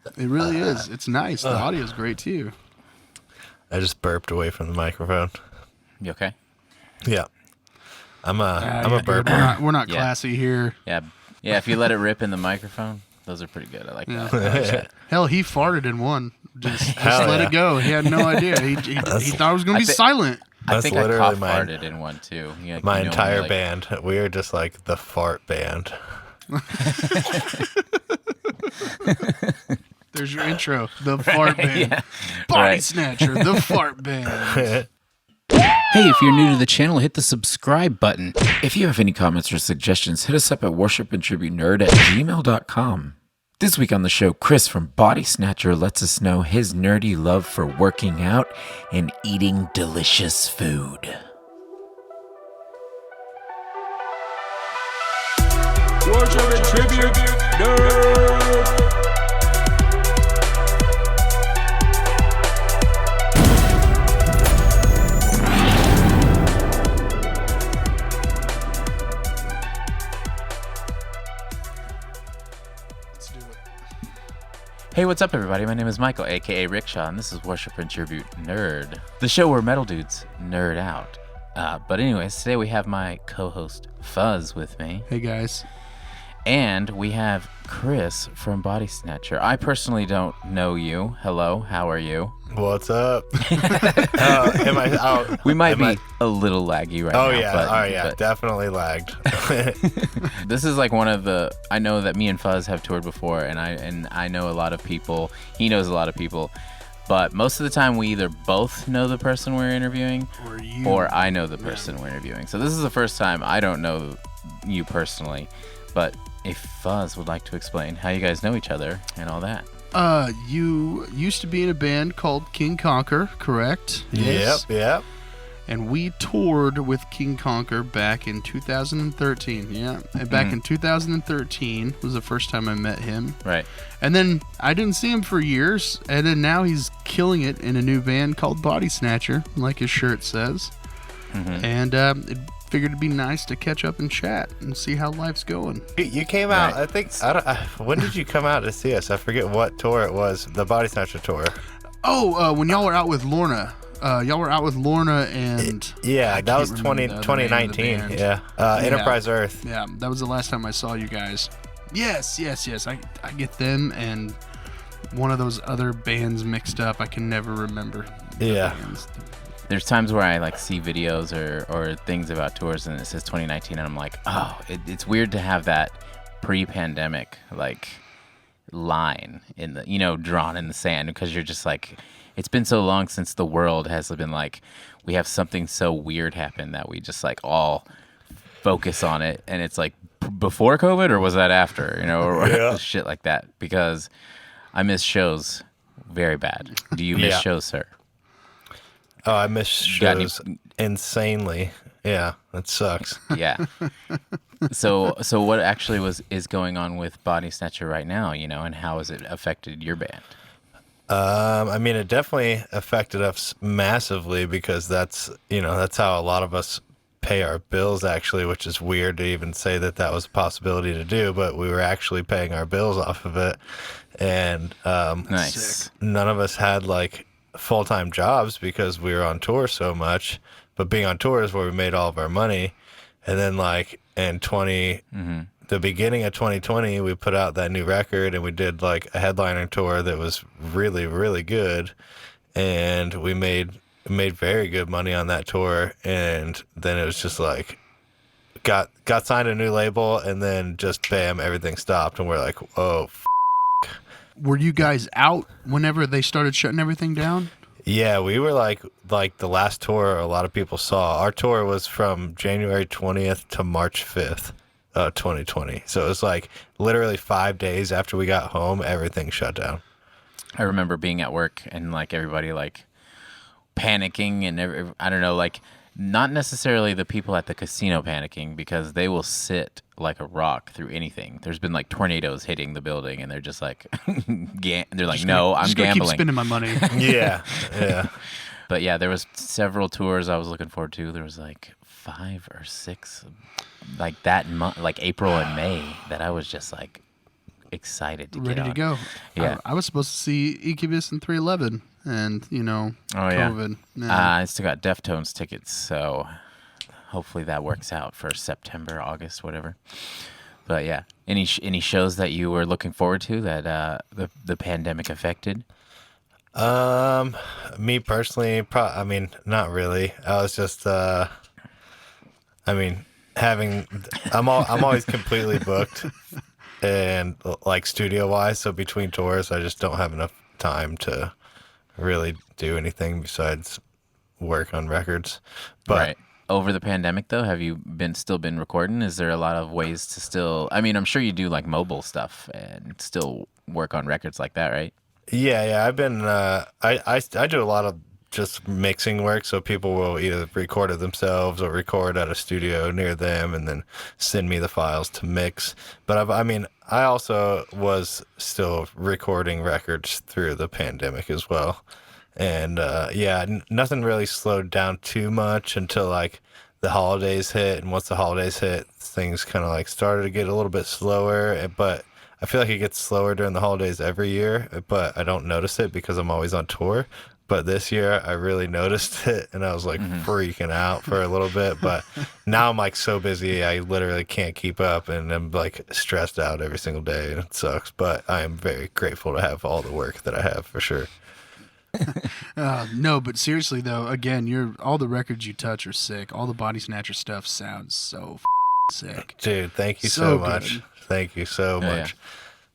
It really is. It's nice. The audio is great too. I just burped away from the microphone. You okay? Yeah. I'm a burper. We're not Yeah. classy here. Yeah. Yeah, if you let it rip in the microphone, those are pretty good. I like Yeah. that. Hell, he farted in one. Just Hell let yeah. it go. He had no idea. He thought it was going to be silent. I That's think I literally cough mine. farted in one too. Yeah, My you know, entire like- band. We are just like the fart band. There's your intro. The fart band. Yeah. Body Right. Snatcher. The fart band. Hey, if you're new to the channel, hit the subscribe button. If you have any comments or suggestions, hit us up at worshipandtributenerd@gmail.com. This week on the show, Chris from Bodysnatcher lets us know his nerdy love for working out and eating delicious food. Worship and Tribute Nerd! Let's do it. Hey, what's up, everybody? My name is Michael, aka Rickshaw, and this is Worship and Tribute Nerd, the show where metal dudes nerd out. But anyways, today we have my co-host Fuzz with me, Hey, guys. and we have Chris from Bodysnatcher. I personally don't know you. Hello, how are you? What's up? We might be I- a little laggy right Oh now. yeah, but definitely lagged. this is like one of the. I know that me and Fuzz have toured before, and I know a lot of people. He knows a lot of people, but most of the time we either both know the person we're interviewing, or I know the person we're interviewing. So this is the first time I don't know you personally, but if Fuzz would like to explain how you guys know each other and all that. You used to be in a band called King Conquer, correct? Yep. And we toured with King Conquer back in 2013. Yeah. And back in 2013 was the first time I met him. Right. And then I didn't see him for years. And then now he's killing it in a new band called Bodysnatcher, like his shirt says. And it figured it'd be nice to catch up and chat and see how life's going. You came out. Right. I think. When did you come out to see us? I forget what tour it was. The Bodysnatcher tour. Oh, when y'all were out with Lorna. Y'all were out with Lorna and... Yeah, I that was can't remember the other name of the 2019. band. Yeah. Enterprise Earth. Yeah, that was the last time I saw you guys. Yes. I get them and one of those other bands mixed up. I can never remember. the Yeah. bands. There's times where I like see videos or things about tours and it says 2019 and I'm like, oh, it's weird to have that pre-pandemic like line in the drawn in the sand because you're just like, it's been so long since the world has been like, we have something so weird happen that we just like all focus on it, and it's like before COVID or was that after, or Yeah. shit like that, because I miss shows very bad. Do you miss Yeah. shows, sir? Oh, I miss Got any- shows insanely. Yeah, that sucks. Yeah. So what actually is going on with Bodysnatcher right now, and how has it affected your band? I mean, it definitely affected us massively because that's how a lot of us pay our bills, actually, which is weird to even say that was a possibility to do, but we were actually paying our bills off of it. And Nice. none of us had like full-time jobs because we were on tour so much, but being on tour is where we made all of our money. And then like in the beginning of 2020, we put out that new record and we did like a headliner tour that was really, really good. And we made very good money on that tour. And then it was just like, got signed a new label and then just bam, everything stopped. And we're like, oh, Were you guys out whenever they started shutting everything down? yeah, we were like the last tour a lot of people saw. Our tour was from January 20th to March 5th, 2020. So it was like literally 5 days after we got home, everything shut down. I remember being at work and like everybody like panicking and I don't know, like not necessarily the people at the casino panicking because they will sit like a rock through anything. There's been like tornadoes hitting the building and they're just like, they're like, no, I'm Just gonna keep gambling. spending my money. Yeah, yeah. But yeah, there was several tours I was looking forward to. There was like 5 or 6 like that month, like April and May, that I was just like excited to Ready get to on. go. Yeah. I was supposed to see Incubus and 311, and COVID. Yeah. I still got Deftones tickets, so hopefully that works out for September, August, whatever. But yeah, any shows that you were looking forward to that the pandemic affected? Me personally, I mean, not really. I was just, I mean, I'm always completely booked, and like studio wise. So between tours, I just don't have enough time to really do anything besides work on records. But Right. Over the pandemic, though, have you still been recording? Is there a lot of ways to still? I mean, I'm sure you do like mobile stuff and still work on records like that, right? yeah, I've been, I do a lot of just mixing work. So people will either record it themselves or record at a studio near them and then send me the files to mix. But I also was still recording records through the pandemic as well. And nothing really slowed down too much until like the holidays hit. And once the holidays hit, things kind of like started to get a little bit slower. But I feel like it gets slower during the holidays every year, but I don't notice it because I'm always on tour. But this year I really noticed it, and I was like freaking out for a little bit. But now I'm like so busy, I literally can't keep up, and I'm like stressed out every single day, and it sucks. But I am very grateful to have all the work that I have for sure. No, but seriously though, again, all the records you touch are sick. All the Bodysnatcher stuff sounds so sick. Dude, thank you So so much. good. Thank you so much.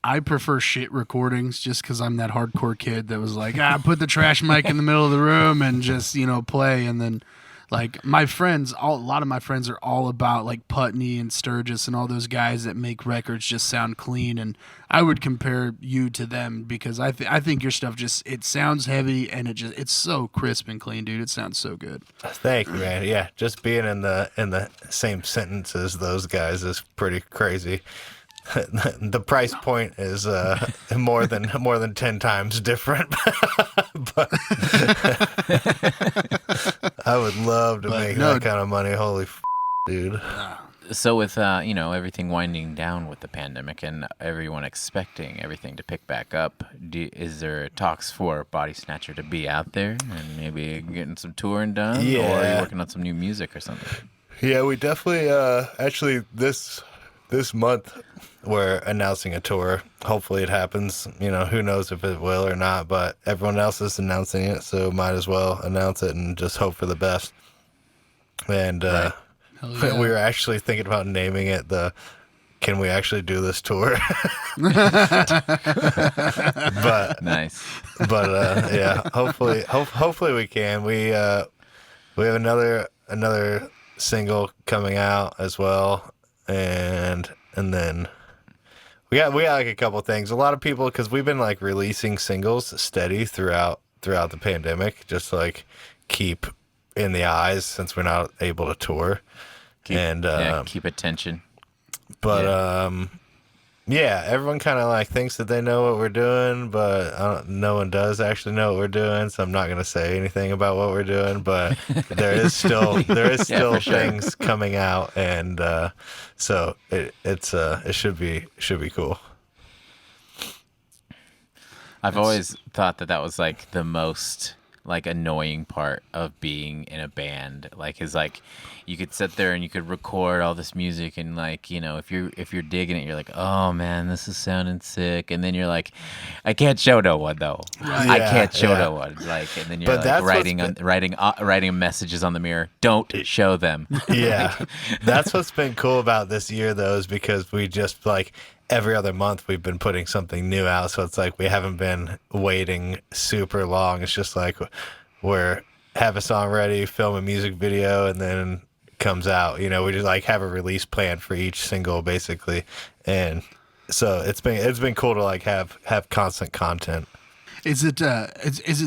I prefer shit recordings just because I'm that hardcore kid that was like, put the trash mic in the middle of the room and just, play. And then, like, a lot of my friends are all about, like, Putney and Sturgis and all those guys that make records just sound clean. And I would compare you to them because I think your stuff it sounds heavy and it's so crisp and clean, dude. It sounds so good. Thank you, man. Yeah, just being in the same sentence as those guys is pretty crazy. The price point is more than 10 times different. But I would love to make that kind of money. Holy dude. So with everything winding down with the pandemic and everyone expecting everything to pick back up, is there talks for Bodysnatcher to be out there and maybe getting some touring done? Yeah. Or are you working on some new music or something? Yeah, we definitely actually this month we're announcing a tour. Hopefully it happens. Who knows if it will or not, but everyone else is announcing it, so might as well announce it and just hope for the best. And Yeah. we were actually thinking about naming it Can We Actually Do This Tour? But Nice. But yeah, hopefully we can. We have another single coming out as well, and then we got like a couple things. A lot of people, because we've been like releasing singles steady throughout the pandemic, just to, like, keep in the eyes since we're not able to tour. Keep attention. But everyone kind of like thinks that they know what we're doing, but no one does actually know what we're doing. So I'm not gonna say anything about what we're doing. But there is still for sure. things coming out, and so it should be cool. I've always thought that was like the most like annoying part of being in a band, like is like you could sit there and you could record all this music and like if you're digging it, you're like, oh man, this is sounding sick, and then you're like, I can't show no one though. Right. I can't show Yeah. no one, like, and then you're But like writing messages on the mirror, don't show them. Yeah, that's what's been cool about this year though, is because we just like every other month we've been putting something new out, so it's like we haven't been waiting super long. It's just like we're have a song ready, film a music video, and then it comes out. We just like have a release plan for each single basically, and so it's been cool to like have constant content. Is it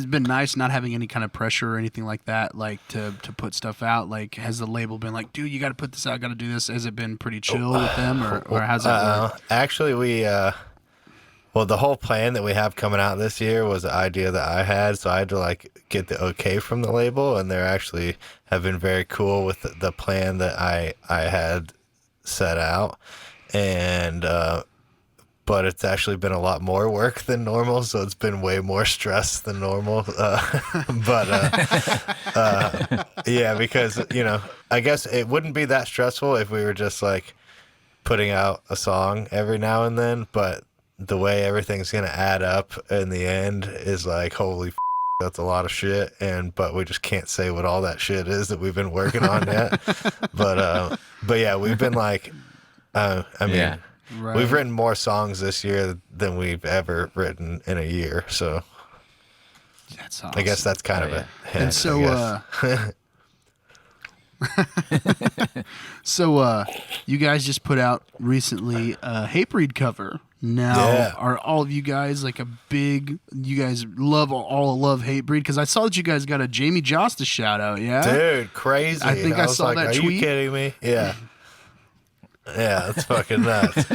been nice not having any kind of pressure or anything like that, like to put stuff out? Like, has the label been like, dude, you got to put this out, got to do this? Has it been pretty chill with them, or how's it work? Actually, we the whole plan that we have coming out this year was an idea that I had, so I had to like get the okay from the label, and they're actually have been very cool with the plan that I had set out, and but it's actually been a lot more work than normal, so it's been way more stress than normal. Yeah, because, you know, I guess it wouldn't be that stressful if we were just like putting out a song every now and then, but the way everything's going to add up in the end is like, holy that's a lot of shit, but we just can't say what all that shit is that we've been working on yet. But yeah, we've been like, I mean, Right. we've written more songs this year than we've ever written in a year. So That's awesome. I guess that's kind of a hint. And so, so you guys just put out recently a Hatebreed cover. Now, are all of you guys like you guys all love Hatebreed? Because I saw that you guys got a Jamie Josta shout out, yeah? Dude, crazy. I think I was saw like, that are tweet. you kidding me? Yeah. Yeah, that's fucking nuts.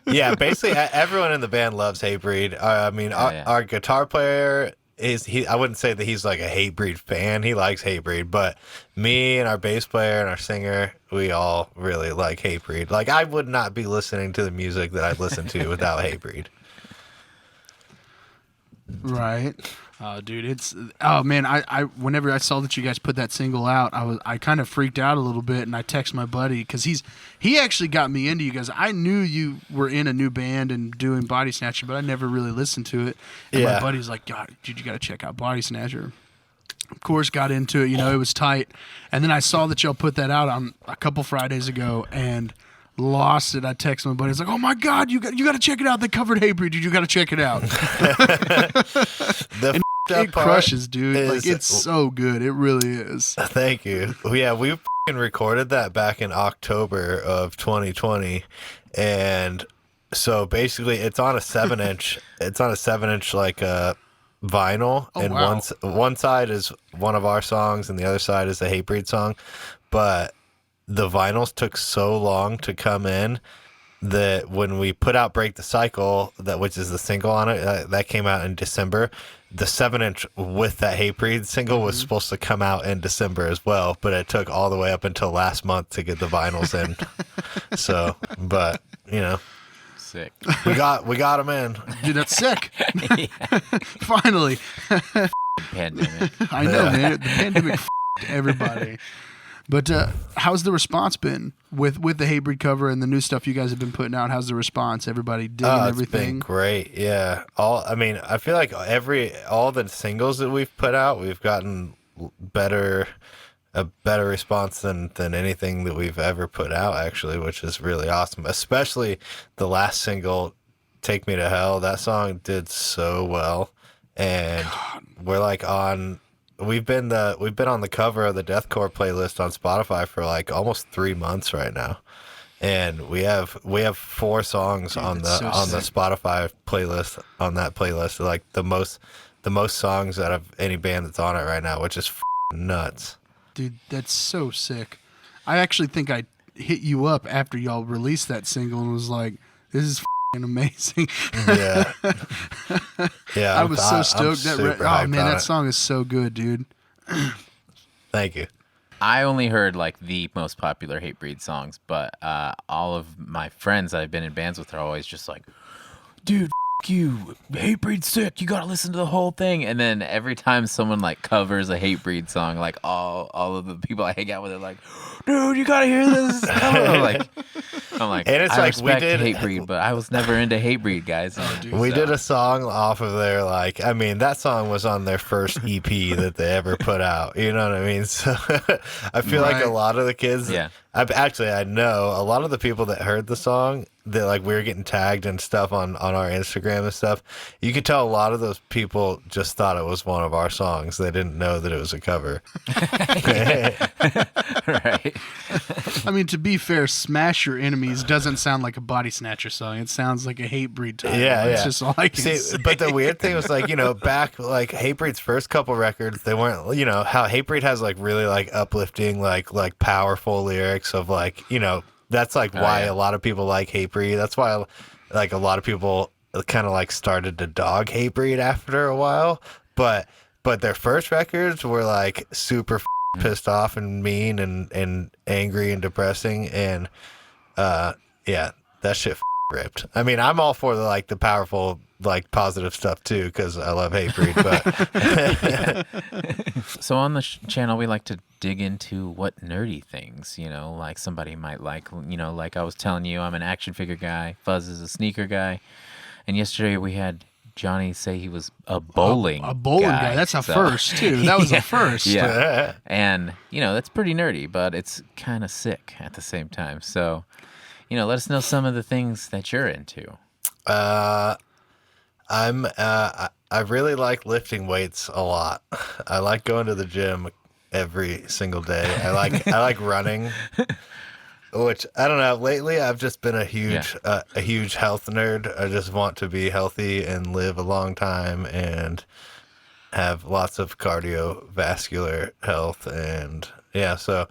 Yeah, basically everyone in the band loves Hatebreed. I mean, our guitar player I wouldn't say that he's like a Hatebreed fan. He likes Hatebreed, but me and our bass player and our singer, we all really like Hatebreed. Like, I would not be listening to the music that I listen to without Hatebreed. Right. Dude, man, I whenever I saw that you guys put that single out, I kind of freaked out a little bit, and I text my buddy because he actually got me into you guys. I knew you were in a new band and doing Bodysnatcher, but I never really listened to it. And my buddy's like, God, dude, you got to check out Bodysnatcher. Of course, got into it. You know, it was tight. And then I saw that y'all put that out on a couple Fridays ago, and lost it. I texted my buddy. He's like, "Oh my God, you got to check it out. They covered Hatebreed. Dude, you got to check it out." It crushes, dude. Like, it's so good. It really is. Thank you. Yeah, we fucking recorded that back in October of 2020, and so basically, it's on a 7-inch. It's on a 7-inch like vinyl, and wow. one side is one of our songs, and the other side is a Hatebreed song, but the vinyls took so long to come in that when we put out Break the Cycle, which is the single on it, that came out in December. The 7-inch with that Hatebreed single was supposed to come out in December as well, but it took all the way up until last month to get the vinyls in. So, but you know, sick. We got them in. Dude, that's sick. Finally. Pandemic. I know, man. The pandemic f***ed everybody. But how's the response been with the Hatebreed cover and the new stuff you guys have been putting out? How's the response? Everybody digging everything? It's been great. Yeah. I feel like all the singles that we've put out, we've gotten a better response than anything that we've ever put out, actually, which is really awesome. Especially the last single, Take Me to Hell. That song did so well, and we're like we've been on the cover of the deathcore playlist on Spotify for like almost 3 months right now, and we have 4 songs on the Spotify playlist, on that playlist, like the most songs out of any band that's on it right now, which is nuts. Dude, that's so sick. I actually think I hit you up after y'all released that single and was like, "This is amazing." Yeah. Yeah. I was so stoked. That song is so good, dude. Thank you. I only heard like the most popular Hatebreed songs, but all of my friends that I've been in bands with are always just like, "Dude, you, Hatebreed's sick. You gotta listen to the whole thing." And then every time someone like covers a Hatebreed song, like all of the people I hang out with are like, "Dude, you gotta hear this." I'm like, and it's I like respect we did Hatebreed, but I was never into Hatebreed, guys. We did a song off of their, like, I mean, that song was on their first EP that they ever put out. You know what I mean? So I feel like a lot of the kids, I know a lot of the people that heard the song, that like we were getting tagged and stuff on our Instagram and stuff. You could tell a lot of those people just thought it was one of our songs. They didn't know that it was a cover. Right. I mean, to be fair, Smash Your Enemies doesn't sound like a Bodysnatcher song. It sounds like a Hatebreed title. Yeah, It's just all I can say. But the weird thing was, like, you know, back like Hatebreed's first couple records, they weren't, you know, how Hatebreed has like really like uplifting, like powerful lyrics of, like, you know, that's like why a lot of people like Hatebreed. That's why like a lot of people kind of like started to dog Hatebreed after a while. But their first records were like super pissed off and mean and angry and depressing, and that shit ripped. I mean, I'm all for the powerful, positive stuff too, because I love Hatebreed. But So on the channel, we like to dig into what nerdy things, like somebody might like. Like I was telling you, I'm an action figure guy. Fuzz is a sneaker guy. And yesterday we had Johnny say he was a bowling guy. That's a first too. That was a first. Yeah. And that's pretty nerdy, but it's kind of sick at the same time. So, let us know some of the things that you're into. I really like lifting weights a lot. I like going to the gym every single day. I like running. Which I don't know. Lately, I've just been a huge health nerd. I just want to be healthy and live a long time and have lots of cardiovascular health. And so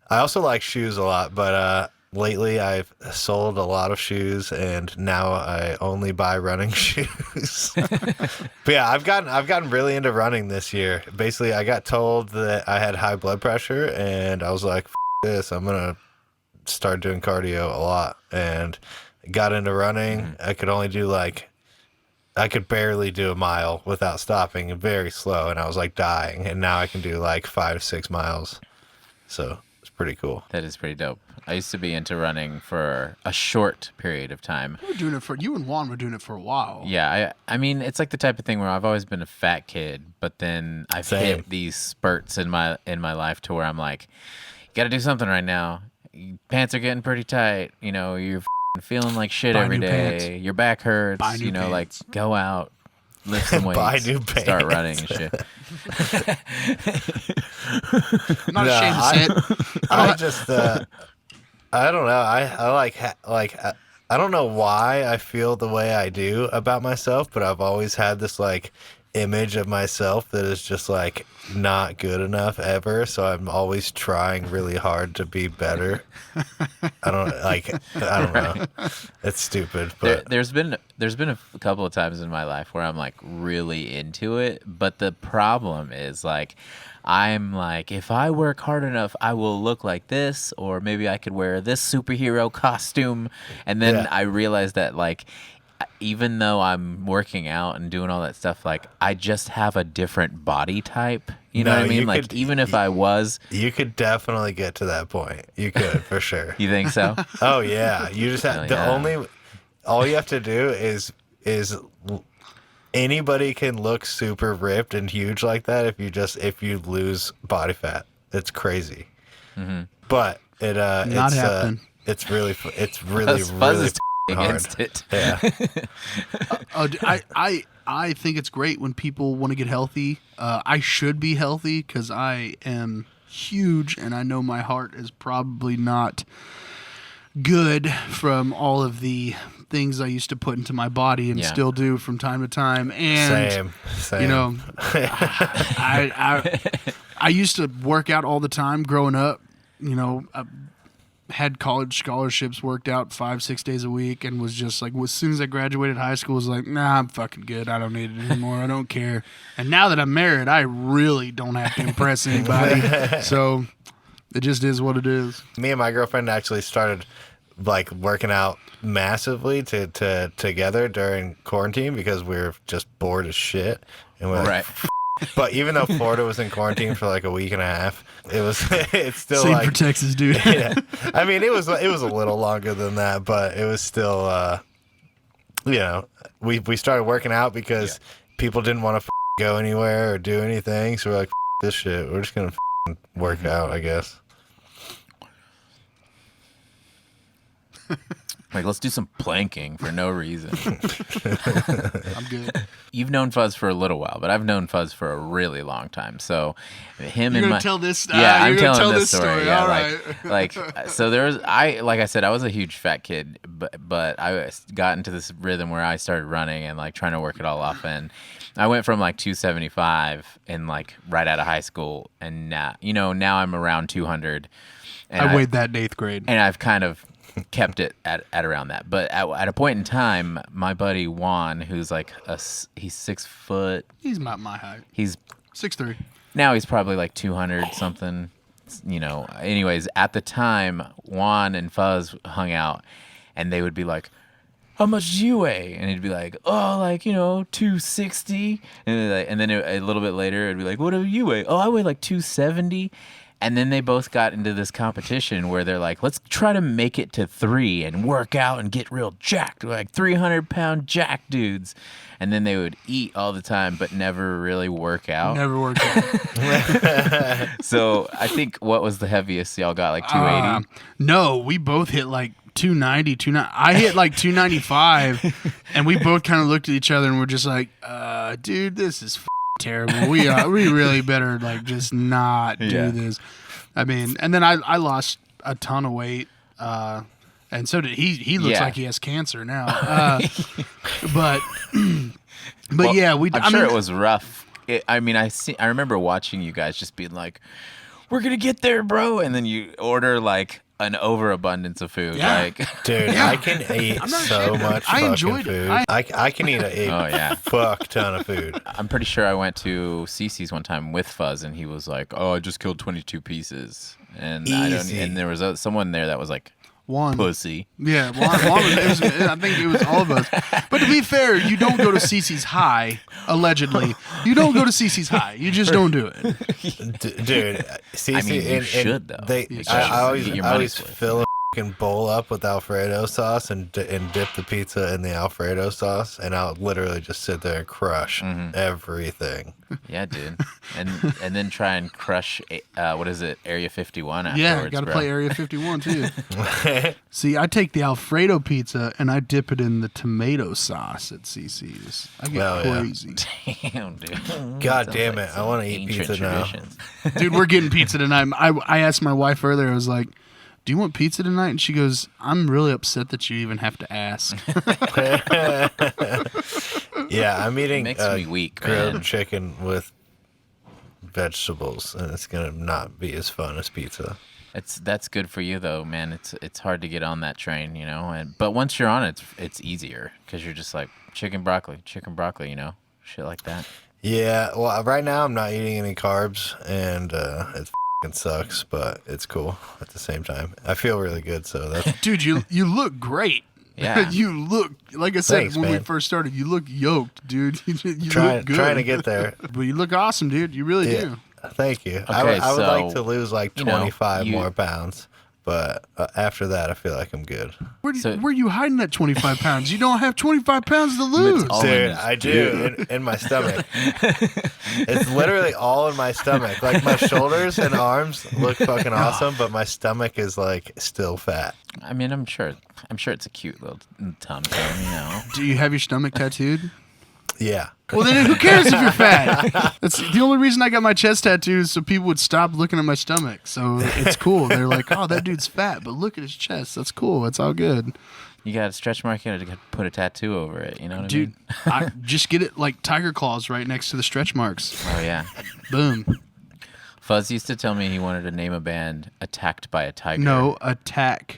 I also like shoes a lot. But lately, I've sold a lot of shoes, and now I only buy running shoes. But yeah, I've gotten really into running this year. Basically, I got told that I had high blood pressure, and I was like, "F this, I'm gonna start doing cardio a lot," and got into running. I could only do I could barely do a mile without stopping, very slow, and I was dying, and now I can do 5 to 6 miles. So it's pretty cool. That is pretty dope. I used to be into running for a short period of time. You and Juan were doing it for a while. Yeah, I mean, it's like the type of thing where I've always been a fat kid, but then I've hit these spurts in my life to where I'm like, you got to do something right now. Pants are getting pretty tight. You're feeling like shit every day. Pants. Your back hurts. Pants. Go out, lift some weights, Buy new pants. Start running and shit. I'm not ashamed to say it. I don't know. I don't know why I feel the way I do about myself, but I've always had this image of myself that is just not good enough ever, so I'm always trying really hard to be better. I don't know. It's stupid, but there's been a couple of times in my life where I'm really into it, but the problem is I'm if I work hard enough, I will look like this, or maybe I could wear this superhero costume, and then I realize that even though I'm working out and doing all that stuff, I just have a different body type. You know what I mean? Even if I was... You could definitely get to that point. You could, for sure. You think so? Oh, yeah. You just have... All you have to do is anybody can look super ripped and huge like that if you lose body fat. It's crazy. Mm-hmm. But it's really hard. Against it. Yeah. I think it's great when people want to get healthy. I should be healthy because I am huge, and I know my heart is probably not good from all of the things I used to put into my body and still do from time to time. And Same. I used to work out all the time growing up. Had college scholarships, worked out 5-6 days a week, and was just as soon as I graduated high school, was nah, I'm fucking good. I don't need it anymore. I don't care. And now that I'm married, I really don't have to impress anybody. So it just is what it is. Me and my girlfriend actually started working out massively together during quarantine because we were just bored as shit. And we're right. But even though Florida was in quarantine for a week and a half, it's still same for Texas, dude. Yeah. I mean, it was a little longer than that, but it was still, we started working out because people didn't want to go anywhere or do anything. So we're like, this shit, we're just going to work out, I guess. Let's do some planking for no reason. I'm good. You've known Fuzz for a little while, but I've known Fuzz for a really long time. So I'm tell this. Yeah, I'm telling this story. Yeah, all right. So like I said, I was a huge fat kid, but I got into this rhythm where I started running and trying to work it all off, and I went from 275 and right out of high school, and now I'm around 200. And I weighed that in 8th grade, and I've kind of kept it at around that. But at a point in time, my buddy Juan, who's he's 6 foot. He's about my height. He's 6'3". Now he's probably 200 something. Anyways, at the time, Juan and Fuzz hung out, and they would be like, how much do you weigh? And he'd be like, oh, like, 260. And then a little bit later, it'd be like, what do you weigh? Oh, I weigh like 270. And then they both got into this competition where they're like, let's try to make it to 3 and work out and get real jacked. We're like 300-pound jack dudes. And then they would eat all the time, but never really work out. Never worked out. So I think what was the heaviest y'all got, like 280? No, we both hit like 290, 290. I hit like 295, and we both kind of looked at each other and we're just like, dude, this is terrible. We really better like just not do this. I mean, and then I lost a ton of weight, and so did he. He looks like he has cancer now. But Well, yeah, I'm sure it was rough. I remember watching you guys just being like, "We're gonna get there, bro," and then you order like an overabundance of food. Yeah. Like, Dude, I can eat so much I fucking enjoyed food. it. I can eat a fuck ton of food. I'm pretty sure I went to Cece's one time with Fuzz, and he was like, "Oh, I just killed 22 pieces," and Easy. and there was someone there that was like, one pussy. Yeah, I think it was all of us. But to be fair, you don't go to Cece's High, allegedly. You don't go to Cece's High. You just don't do it. Dude, Cece, I mean, you should, though. I Get your always money's worth. fill a fucking bowl up with Alfredo sauce and dip the pizza in the Alfredo sauce, and I'll literally just sit there and crush everything. Yeah, dude. And then try and crush, what is it, Area 51 afterwards, Yeah, got to play Area 51 too. See, I take the Alfredo pizza and I dip it in the tomato sauce at Cece's. I get crazy. Damn, dude. God damn it, I want to eat pizza now. Dude, we're getting pizza tonight. I asked my wife earlier, I was like, do you want pizza tonight? And she goes, I'm really upset that you even have to ask. Yeah, I'm eating Makes me weak, grilled man. chicken with vegetables, and it's going to not be as fun as pizza. That's good for you though, man. It's hard to get on that train, but once you're on it, it's easier because you're just like chicken broccoli, shit like that. Yeah, well, right now I'm not eating any carbs, and it fucking sucks, but it's cool at the same time. I feel really good, so that's... Dude, you look great. Yeah. You look, like I said, Thanks, when we man. first started, you look yoked, dude. You trying look good. to get there. But you look awesome, dude. You really do. Thank you. Okay, I would like so, to lose like 25 more pounds, but after that, I feel like I'm good. Where are you hiding that 25 pounds? You don't have 25 pounds to lose. all Dude, in his- I do in my stomach. It's literally all in my stomach. Like my shoulders and arms look fucking awesome, but my stomach is like still fat. I mean, I'm sure it's a cute little tum. Do you have your stomach tattooed? Yeah. Well, then who cares if you're fat? That's the only reason I got my chest tattooed is so people would stop looking at my stomach. So it's cool. They're like, oh, that dude's fat, but look at his chest. That's cool. It's all good. You got a stretch mark, you got to put a tattoo over it. You know what Dude, I mean? I just get it like tiger claws right next to the stretch marks. Oh yeah. Boom. Fuzz used to tell me he wanted to name a band Attacked by a Tiger. No, attacked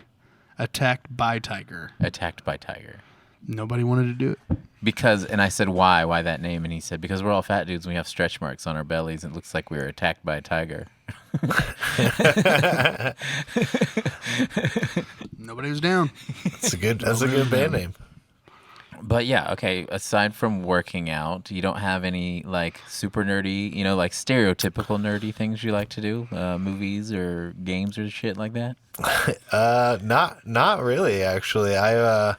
by tiger. Attacked by Tiger. Nobody wanted to do it. Because, and I said, why that name? And he said, because we're all fat dudes and we have stretch marks on our bellies. And it looks like we were attacked by a tiger. Nobody was down. That's a good band name. But yeah, okay, aside from working out, you don't have any like super nerdy, like stereotypical nerdy things you like to do? Movies or games or shit like that? Not really, actually. I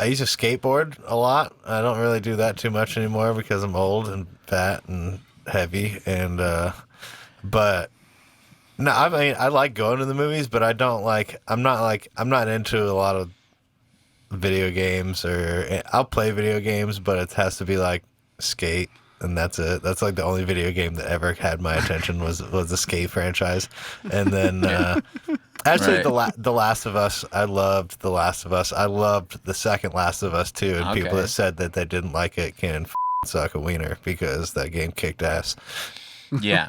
used to skateboard a lot. I don't really do that too much anymore because I'm old and fat and heavy. And but no, I mean I like going to the movies, but I don't like. I'm not into a lot of video games, or I'll play video games, but it has to be like Skate, and that's it. That's like the only video game that ever had my attention was the Skate franchise, and then. Actually, Right. the Last of Us, I loved The Last of Us. I loved the second Last of Us too, and people Okay. that said that they didn't like it can suck a wiener because that game kicked ass. Yeah.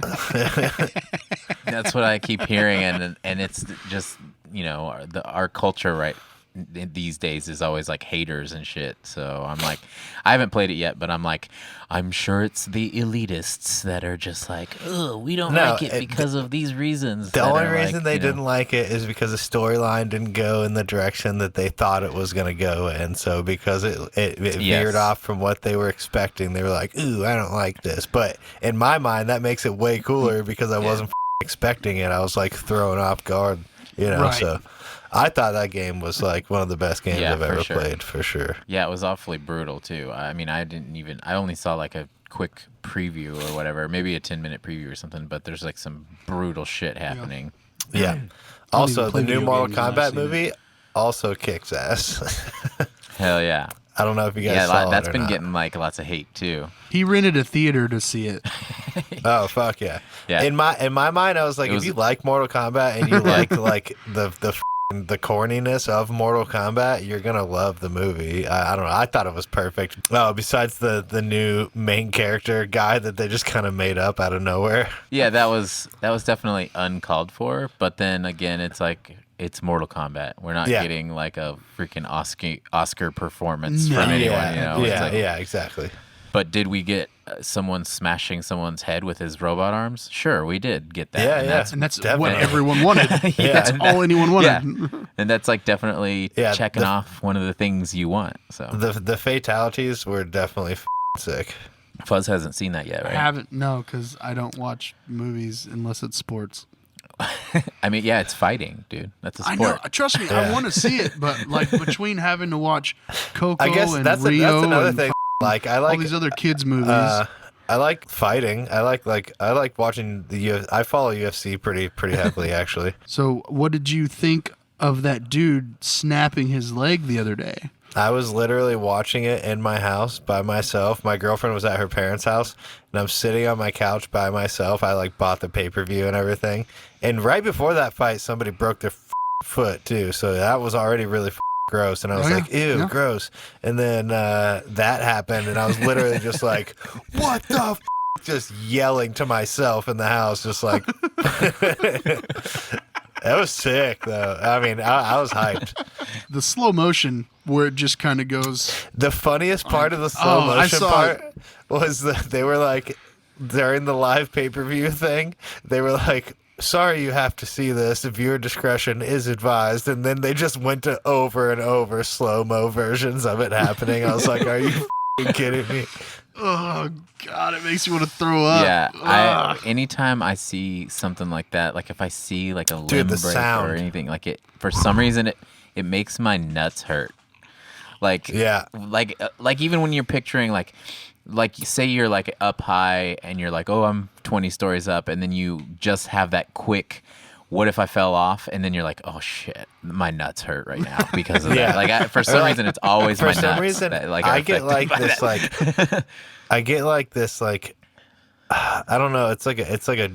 That's what I keep hearing. And it's just, our culture these days is always like haters and shit. So I'm like, I haven't played it yet, but I'm like, I'm sure it's the elitists that are just like, oh, we don't like it because of these reasons. The only reason they didn't like it is because the storyline didn't go in the direction that they thought it was going to go. And so because it veered off from what they were expecting, they were like, ooh, I don't like this. But in my mind, that makes it way cooler because I wasn't expecting it. I was like thrown off guard, Right. So I thought that game was like one of the best games I've ever played, for sure. Yeah, it was awfully brutal too. I mean, I only saw like a quick preview or whatever, maybe a 10-minute preview or something, but there's like some brutal shit happening. Yeah. Also, the new Mortal Kombat movie also kicks ass. Hell yeah. I don't know if you guys saw it. That's been getting like lots of hate too. He rented a theater to see it. Oh fuck yeah. Yeah. In my mind, I was like, if you like Mortal Kombat and you like the corniness of Mortal Kombat, you're gonna love the movie. I don't know. I thought it was perfect. Oh, besides the new main character guy that they just kind of made up out of nowhere. Yeah, that was definitely uncalled for. But then again, it's like it's Mortal Kombat. We're not getting like a freaking Oscar performance from anyone. Yeah, exactly. But did we get someone smashing someone's head with his robot arms? Sure, we did get that. Yeah, and that's what everyone wanted. That's all anyone wanted. Yeah. And that's like definitely checking off one of the things you want. So the fatalities were definitely sick. Fuzz hasn't seen that yet, right? I haven't, no, because I don't watch movies unless it's sports. I mean, yeah, it's fighting, dude. That's a sport. I know. Trust me, I want to see it, but like between having to watch Coco and that's Rio another and thing. Like I like all these other kids' movies. I like fighting. I like watching I follow UFC pretty heavily actually. So, what did you think of that dude snapping his leg the other day? I was literally watching it in my house by myself. My girlfriend was at her parents' house, and I'm sitting on my couch by myself. I like bought the pay-per-view and everything. And right before that fight, somebody broke their foot too. So that was already really gross. And I was like, ew, gross. And then that happened, and I was literally just like, what the just yelling to myself in the house, just like... That was sick, though. I mean, I was hyped. The slow motion where it just kind of goes. The funniest part of the slow motion part was that they were like, during the live pay-per-view thing, they were like, sorry you have to see this. Viewer discretion is advised. And then they just went to over and over slow-mo versions of it happening. I was like, are you kidding me? Oh, God, it makes you want to throw up. Yeah, anytime I see something like that, like if I see like a limb break or anything, like it, for some reason, it makes my nuts hurt. Like, like even when you're picturing like say you're like up high and you're like, oh, I'm 20 stories up, and then you just have that quick, what if I fell off? And then you're like, oh shit, my nuts hurt right now because of that. Like for some reason, it's always my nuts. For some reason, I get like this, like, I get like this, like, I don't know. It's like a,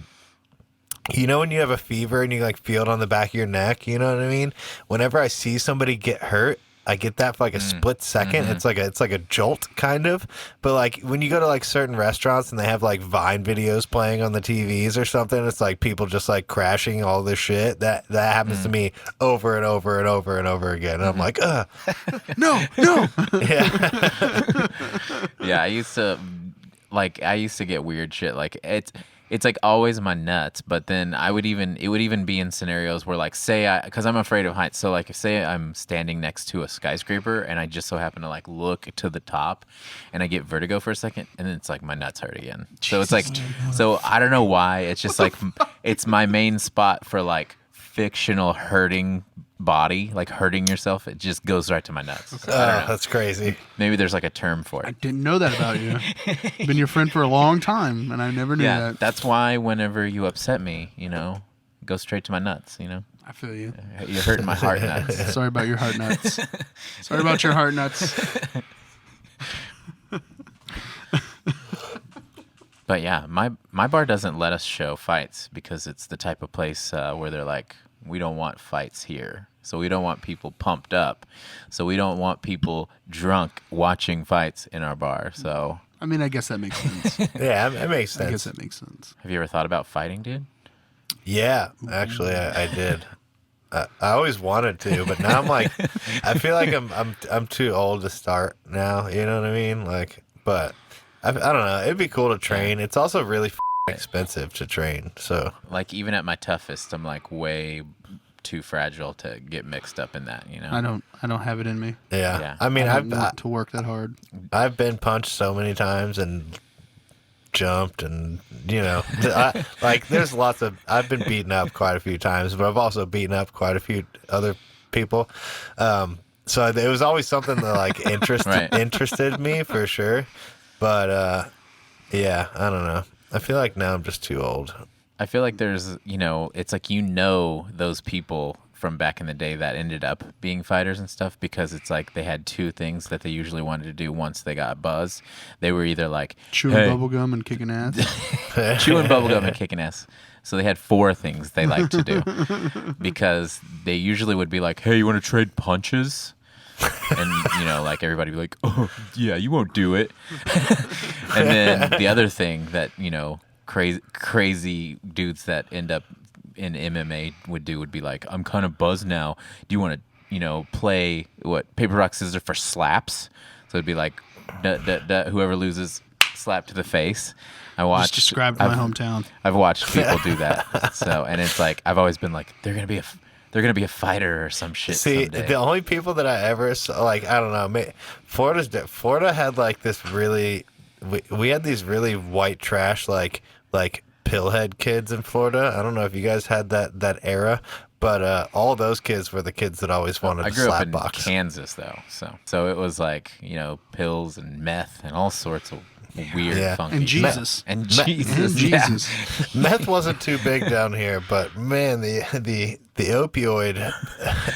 you know, when you have a fever and you like feel it on the back of your neck, you know what I mean? Whenever I see somebody get hurt, I get that for like a split second. Mm-hmm. It's like a jolt kind of. But like when you go to like certain restaurants and they have like Vine videos playing on the TVs or something, it's like people just like crashing all this shit. That happens to me over and over and over and over again. And I'm like, no. Yeah. Yeah, I used to get weird shit. Like it's like always my nuts, but then it would even be in scenarios where like because I'm afraid of heights. So like say I'm standing next to a skyscraper and I just so happen to like look to the top and I get vertigo for a second and then it's like my nuts hurt again. So it's like, so I don't know why. It's just like, it's my main spot for like fictional hurting body, like hurting yourself. It just goes right to my nuts. So that's crazy. Maybe there's like a term for it. I didn't know that about you. Been your friend for a long time, and I never knew that. That's why whenever you upset me, you know, go straight to my nuts, you know. I feel you. You're hurting my heart nuts. Sorry about your heart nuts. Sorry about your heart nuts. But yeah, my bar doesn't let us show fights because it's the type of place where they're like, we don't want fights here. So we don't want people pumped up. So we don't want people drunk watching fights in our bar. So I mean, I guess that makes sense. Yeah, it makes sense. I guess that makes sense. Have you ever thought about fighting, dude? Yeah, actually, I did. I always wanted to, but now I'm like, I feel like I'm too old to start now. You know what I mean? Like, but I don't know. It'd be cool to train. It's also really expensive to train. So like even at my toughest, I'm like way too fragile to get mixed up in that. You know, I don't have it in me. yeah. I mean, I don't want to work that hard. I've been punched so many times and jumped, and there's lots of. I've been beaten up quite a few times, but I've also beaten up quite a few other people. So it was always something that like interested me for sure. But yeah, I don't know. I feel like now I'm just too old. I feel like there's, it's like those people from back in the day that ended up being fighters and stuff, because it's like they had two things that they usually wanted to do once they got buzzed. They were either like chewing bubblegum and kicking ass. Chewing bubblegum and kicking ass. So they had 4 things they liked to do, because they usually would be like, hey, you want to trade punches? And, like everybody would be like, oh, yeah, you won't do it. And then the other thing that, crazy dudes that end up in MMA would be like, I'm kind of buzzed now. Do you want to, play paper, rock, scissors for slaps? So it'd be like, whoever loses, slap to the face. Just described my hometown. I've watched people do that. So, and it's like, I've always been like, they're gonna be a fighter or some shit. See, someday. The only people that I ever saw, like, I don't know, Florida had like this really, we had these really white trash like pillhead kids in Florida. I don't know if you guys had that era, but all those kids were the kids that always wanted to slap box. I grew up in Kansas though, so it was like pills and meth and all sorts of weird, funky and Jesus and Jesus. Yeah. Meth wasn't too big down here, but man, the opioid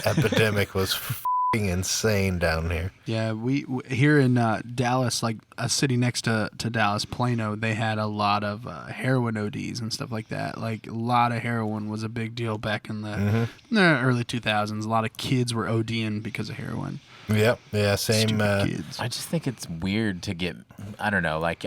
epidemic was f***ing insane down here. Yeah, we here in Dallas, like a city next to Dallas, Plano, they had a lot of heroin ODs and stuff like that. Like a lot of heroin was a big deal back in the early 2000s. A lot of kids were ODing because of heroin. Yep. Yeah. Same. I just think it's weird to get. I don't know. Like,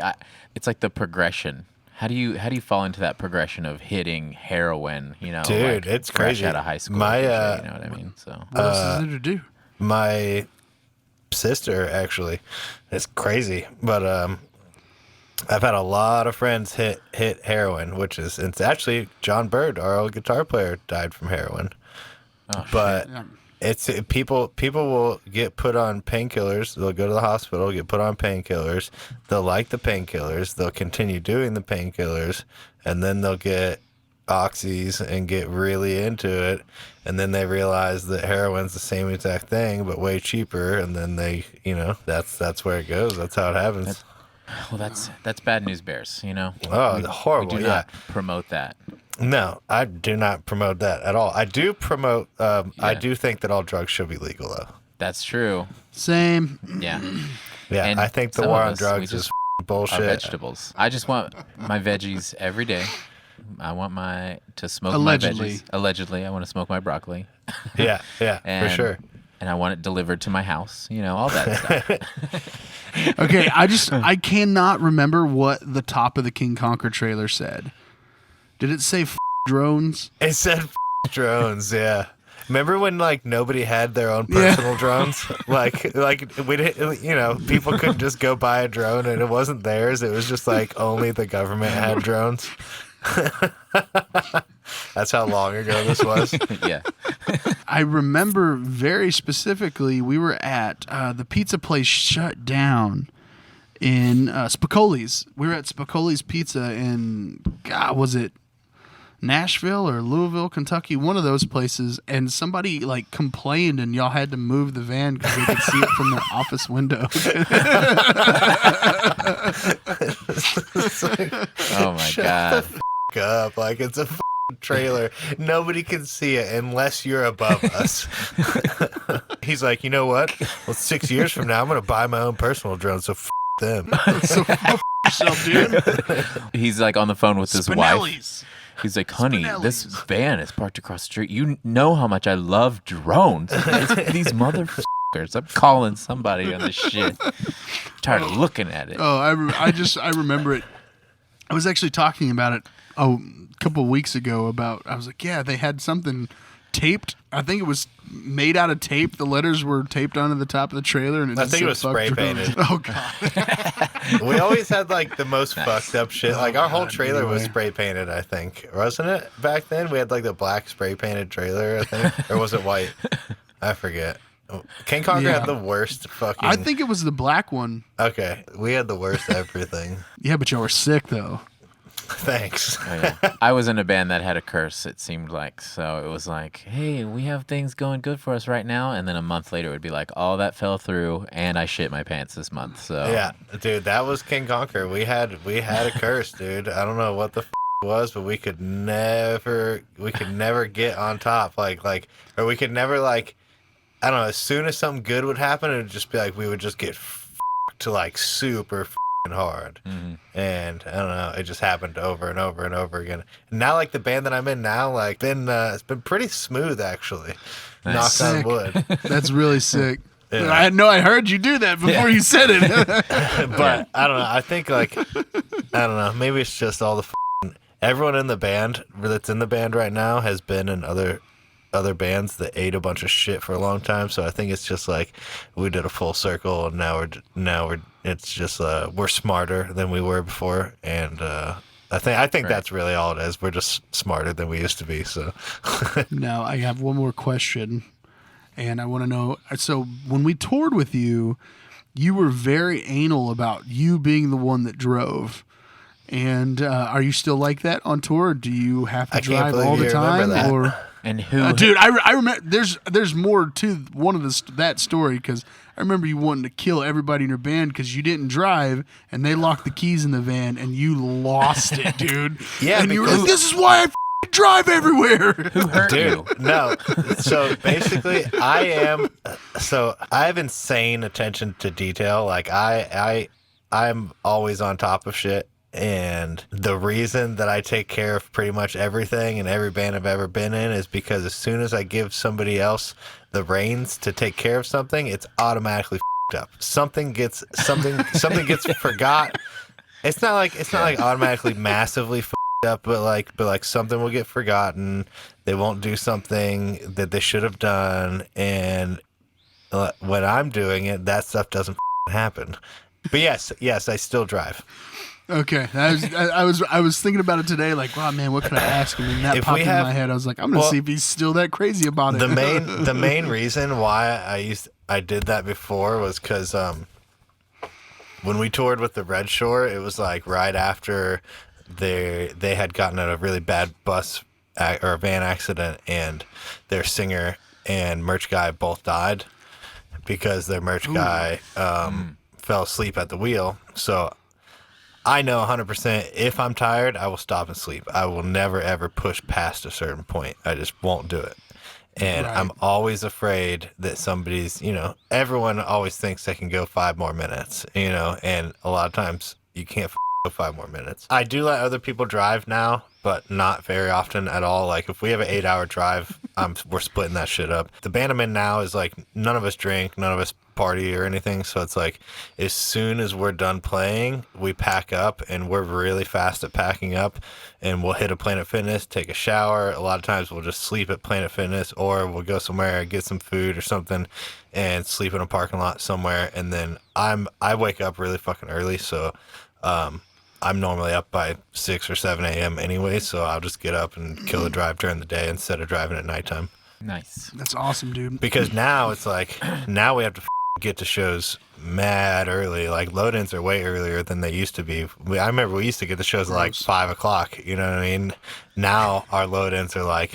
it's like the progression. How do you fall into that progression of hitting heroin? Dude, like it's fresh crazy. Out of high school. My, you know what I mean? So what else is there to do? My sister actually, it's crazy, but I've had a lot of friends hit heroin, it's actually John Bird, our old guitar player, died from heroin. Oh, but. Shit. It's people will get put on painkillers. They'll go to the hospital, get put on painkillers. They'll like the painkillers. They'll continue doing the painkillers, and then they'll get oxys and get really into it. And then they realize that heroin's the same exact thing, but way cheaper. And then they, that's where it goes. That's how it happens. That's bad news bears. Oh, horrible. We do not promote that. No, I do not promote that at all. I do promote. I do think that all drugs should be legal, though. That's true. Same. Yeah. Yeah, and I think the war on drugs is bullshit. Our vegetables. I just want my veggies every day. I want to smoke Allegedly. my veggies. Allegedly, I want to smoke my broccoli. Yeah, for sure. And I want it delivered to my house. All that stuff. Okay, I cannot remember what the top of the King Conquer trailer said. Did it say drones? It said drones, yeah. Remember when nobody had their own personal drones? Like we didn't, people couldn't just go buy a drone and it wasn't theirs. It was just only the government had drones. That's how long ago this was. Yeah. I remember very specifically we were at the pizza place shut down in Spicoli's. We were at Spicoli's Pizza in, was it Nashville or Louisville, Kentucky, one of those places, and somebody complained and y'all had to move the van because they could see it from their office window. Oh my God. Up. It's a trailer. Nobody can see it unless you're above us. He's like, you know what? Well, 6 years from now, I'm going to buy my own personal drone, so them. So yourself, dude. He's on the phone with his wife. He's like, honey, Spinelli's. this van is parked across the street. You know how much I love drones. These motherfuckers. I'm calling somebody on this shit. I'm tired of looking at it. Oh, I remember it. I was actually talking about it a couple of weeks ago I was like, yeah, they had something taped. I think it was made out of tape. The letters were taped onto the top of the trailer, and I think it was spray painted. Oh god. We always had like the most fucked up shit. Like our whole God, trailer was anyway. spray painted, I think. Wasn't it back then? We had like the black spray painted trailer, I think. Or was it white? I forget. King Conquer Yeah. had the worst fucking... I think it was the black one. Okay. We had the worst everything. Yeah, but y'all were sick though. Thanks. Oh, yeah. I was in a band that had a curse, it seemed like. So it was like, hey, we have things going good for us right now. And then a month later, it would be like, all that fell through, and I shit my pants this month. So Yeah, dude, that was King Conquer. We had a curse, dude. I don't know what the it was, but we could never get on top. Or we could never like, I don't know. As soon as something good would happen, it would just be like we would just get to like super hard. Mm-hmm. And I don't know, it just happened over and over and over again. And now like the band that I'm in now, like it's been pretty smooth actually. Nice. Knock on Sick. wood. That's really sick. Yeah. I heard you do that before you said it. But I don't know. I think like I don't know. Maybe it's just all the everyone in the band that's in the band right now has been in other bands that ate a bunch of shit for a long time. So I think it's just like we did a full circle, and now we're it's just we're smarter than we were before, and I think that's really all it is. We're just smarter than we used to be. So Now I have one more question, and I want to know. So when we toured with you, you were very anal about you being the one that drove. And are you still like that on tour? Or do you have to I can't drive all believe the you remember time? that. Or And who? dude, I remember. There's more to one of that story, because I remember you wanting to kill everybody in your band because you didn't drive, and they locked the keys in the van, and you lost it, dude. Yeah, and you were because- like, "This is why I drive everywhere." Who hurt you? dude, no. So basically, I have insane attention to detail. Like I'm always on top of shit. And the reason that I take care of pretty much everything in every band I've ever been in is because as soon as I give somebody else the reins to take care of something, it's automatically up. Something gets forgot. It's not like automatically massively up, but like something will get forgotten. They won't do something that they should have done, and when I'm doing it, that stuff doesn't happen. But yes, I still drive. Okay, I was thinking about it today. Like, wow, man, what can I ask him? And that If popped we in have- my head. I was like, I'm gonna see if he's still that crazy about it. The main reason why I did that before was because when we toured with the Red Shore, it was like right after they had gotten in a really bad bus or a van accident, and their singer and merch guy both died because their merch guy fell asleep at the wheel. So I know 100% if I'm tired, I will stop and sleep. I will never, ever push past a certain point. I just won't do it. And Right. I'm always afraid that somebody's, everyone always thinks they can go 5 more minutes, and a lot of times you can't go 5 more minutes. I do let other people drive now, but not very often at all. Like if we have an 8-hour drive, we're splitting that shit up. The band I'm in now is like none of us drink, none of us party or anything. So it's like as soon as we're done playing, we pack up, and we're really fast at packing up, and we'll hit a Planet Fitness, take a shower. A lot of times we'll just sleep at Planet Fitness, or we'll go somewhere, get some food or something, and sleep in a parking lot somewhere. And then I wake up really fucking early. So, I'm normally up by 6 or 7 a.m. anyway, so I'll just get up and kill the drive during the day instead of driving at nighttime. Nice. That's awesome, dude. Because now it's like, now we have to get to shows mad early. Like load-ins are way earlier than they used to be. I remember we used to get the shows at like 5 o'clock. You know what I mean? Now our load-ins are like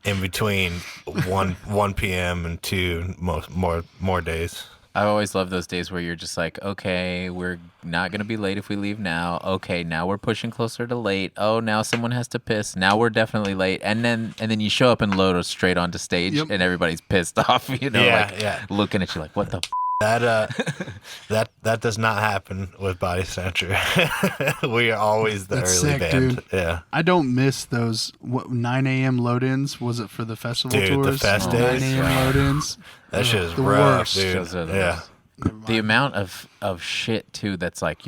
in between 1 p.m. and 2 more days. I always love those days where you're just like, okay, we're not going to be late if we leave now. Okay, now we're pushing closer to late. Oh, now someone has to piss. Now we're definitely late. And then you show up and load straight onto stage, and everybody's pissed off, looking at you like, what the f-? That does not happen with Bodysnatcher. We are always the That's early sick, band. dude. Yeah. I don't miss those 9 a.m. load-ins. Was it for the festival Dude, the tours? fest 9 days. a.m. load-ins. That shit is the rough, worst. dude. Those are the Yeah. The amount of shit too that's like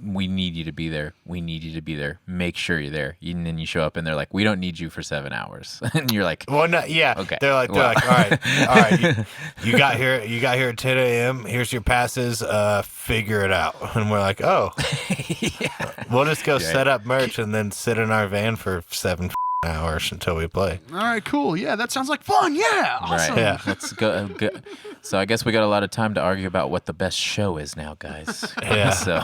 we need you to be there. We need you to be there. Make sure you're there. And then you show up and they're like, we don't need you for 7 hours. And you're like, well, no, yeah. Okay. They're like, all right. You got here at 10 a.m. Here's your passes. Figure it out. And we're like, oh, yeah. we'll just go set up merch and then sit in our van for 7 hours until we play. All right, cool. Yeah, that sounds like fun. Yeah, awesome. Right. Yeah. Let's go. So I guess we got a lot of time to argue about what the best show is now, guys. Yeah. So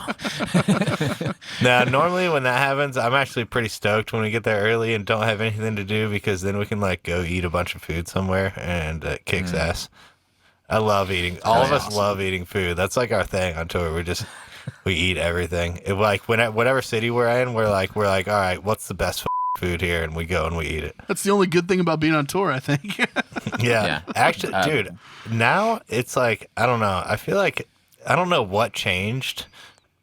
Now, normally when that happens, I'm actually pretty stoked when we get there early and don't have anything to do, because then we can like go eat a bunch of food somewhere, and it kicks ass. I love eating. All of us love eating food. That's like our thing on tour. We eat everything. It, like whatever city we're in, we're like, all right, what's the best food here, and we go and we eat it. That's the only good thing about being on tour, I think. Yeah. Actually, dude, now it's like, I don't know. I feel like, I don't know what changed,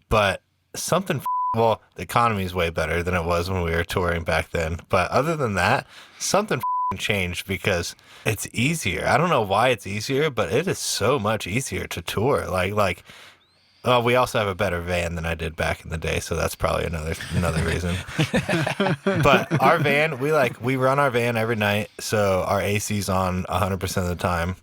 but something, well, the economy is way better than it was when we were touring back then. But other than that, something changed because it's easier. I don't know why it's easier, but it is so much easier to tour. Like, well, we also have a better van than I did back in the day, so that's probably another reason. But our van, we run our van every night, so our AC's on 100% of the time.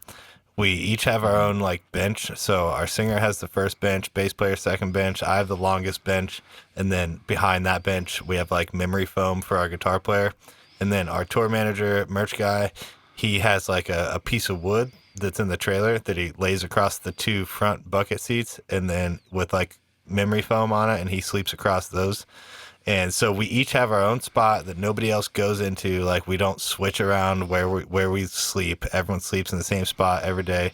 We each have our own like bench, so our singer has the first bench, bass player second bench. I have the longest bench, and then behind that bench we have like memory foam for our guitar player, and then our tour manager, merch guy, he has like a piece of wood that's in the trailer that he lays across the 2 front bucket seats, and then with like memory foam on it, and he sleeps across those. And so we each have our own spot that nobody else goes into. Like, we don't switch around where we sleep. Everyone sleeps in the same spot every day,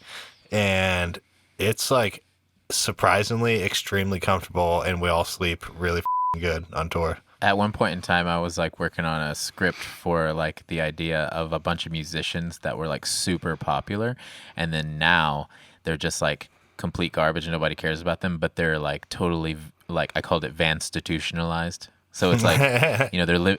and it's like surprisingly extremely comfortable, and we all sleep really good on tour. at one point in time, I was like working on a script for like the idea of a bunch of musicians that were like super popular, and then now they're just like complete garbage and nobody cares about them, but they're like totally, like, I called it vanstitutionalized. So it's like, you know, they're living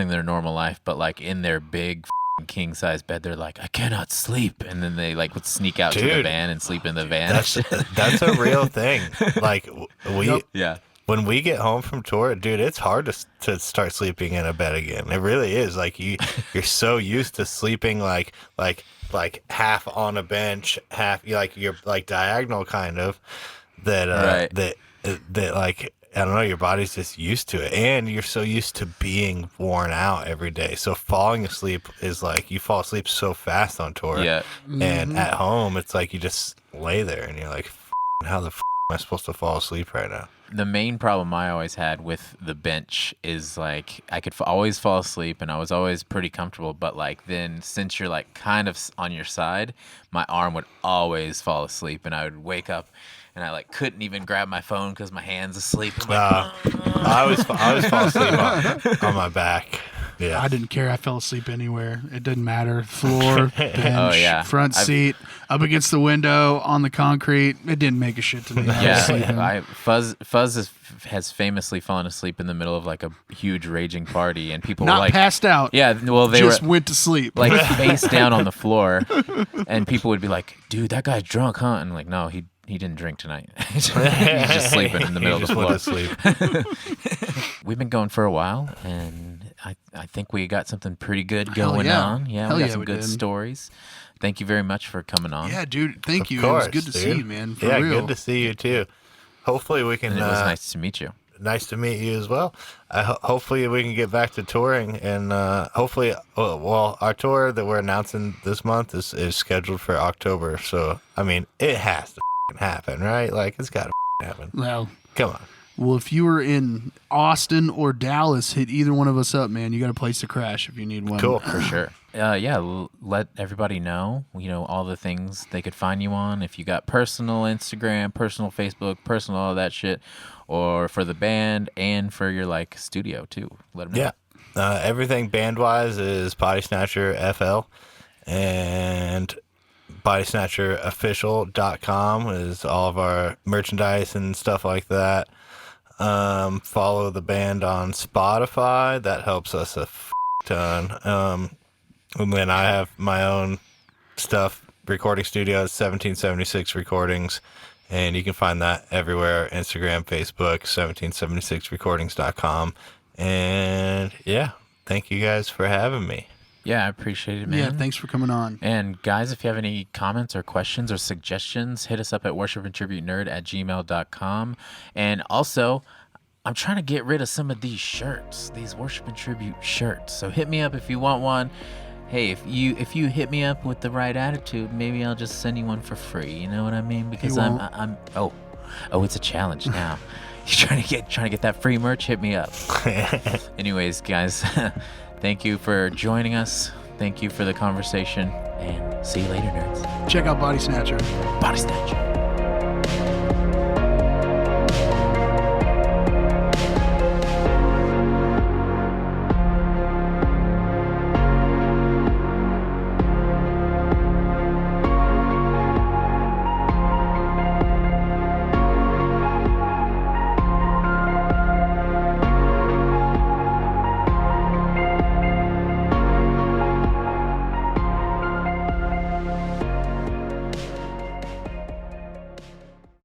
their normal life, but like in their big king size bed, they're like, I cannot sleep, and then they like would sneak out to the van and sleep in the van. That's a real thing. Like yeah. When we get home from tour, dude, it's hard to start sleeping in a bed again. It really is. Like you're so used to sleeping like half on a bench, half like you're like diagonal kind of, that that like, I don't know, your body's just used to it, and you're so used to being worn out every day. So falling asleep is like, you fall asleep so fast on tour. Yeah. And at home, it's like you just lay there and you're like, how the am I supposed to fall asleep right now? The main problem I always had with the bench is like I could always fall asleep and I was always pretty comfortable, but like then since you're like kind of on your side, my arm would always fall asleep and I would wake up and I like couldn't even grab my phone because my hand's asleep. I always fall asleep on my back. Yeah, I didn't care. I fell asleep anywhere. It didn't matter. Floor, bench, front seat, up against the window, on the concrete. It didn't make a shit to me. Yeah, Fuzz has famously fallen asleep in the middle of like a huge raging party, and people not were like passed out. Yeah, well they just were, went to sleep, like face down on the floor, and people would be like, "Dude, that guy's drunk, huh?" And I'm like, no, he didn't drink tonight. He's just sleeping in the middle of the floor. Sleep. We've been going for a while, and I think we got something pretty good going on. Yeah, we got some good stories. Thank you very much for coming on. Yeah, dude. Thank you. Course, it was good to see you, man. For real. real. Good to see you too. Hopefully we can. And it was nice to meet you. Nice to meet you as well. Hopefully we can get back to touring, and hopefully, our tour that we're announcing this month is scheduled for October. So I mean, it has to happen, right? Like, it's got to happen. Well, come on. Well, if you were in Austin or Dallas, hit either one of us up, man. You got a place to crash if you need one. Cool. For sure. Let everybody know, all the things they could find you on. If you got personal Instagram, personal Facebook, personal all that shit, or for the band and for your like studio too. Let them know. Yeah. Everything band-wise is Bodysnatcher FL, and bodysnatcherofficial.com is all of our merchandise and stuff like that. Follow the band on Spotify. That helps us a ton. And then I have my own stuff, recording studios, 1776 Recordings, And you can find that everywhere, Instagram, Facebook, 1776recordings.com. And yeah, thank you guys for having me. Yeah, I appreciate it, man. Yeah, thanks for coming on. And guys, if you have any comments or questions or suggestions, hit us up at worshipandtributenerd@gmail.com. And also, I'm trying to get rid of some of these shirts, these Worship and Tribute shirts. So hit me up if you want one. Hey, if you hit me up with the right attitude, maybe I'll just send you one for free. You know what I mean? Because oh, it's a challenge now. You're trying to get that free merch? Hit me up. Anyways, guys, thank you for joining us. Thank you for the conversation, and see you later, nerds. Check out Bodysnatcher. Bodysnatcher.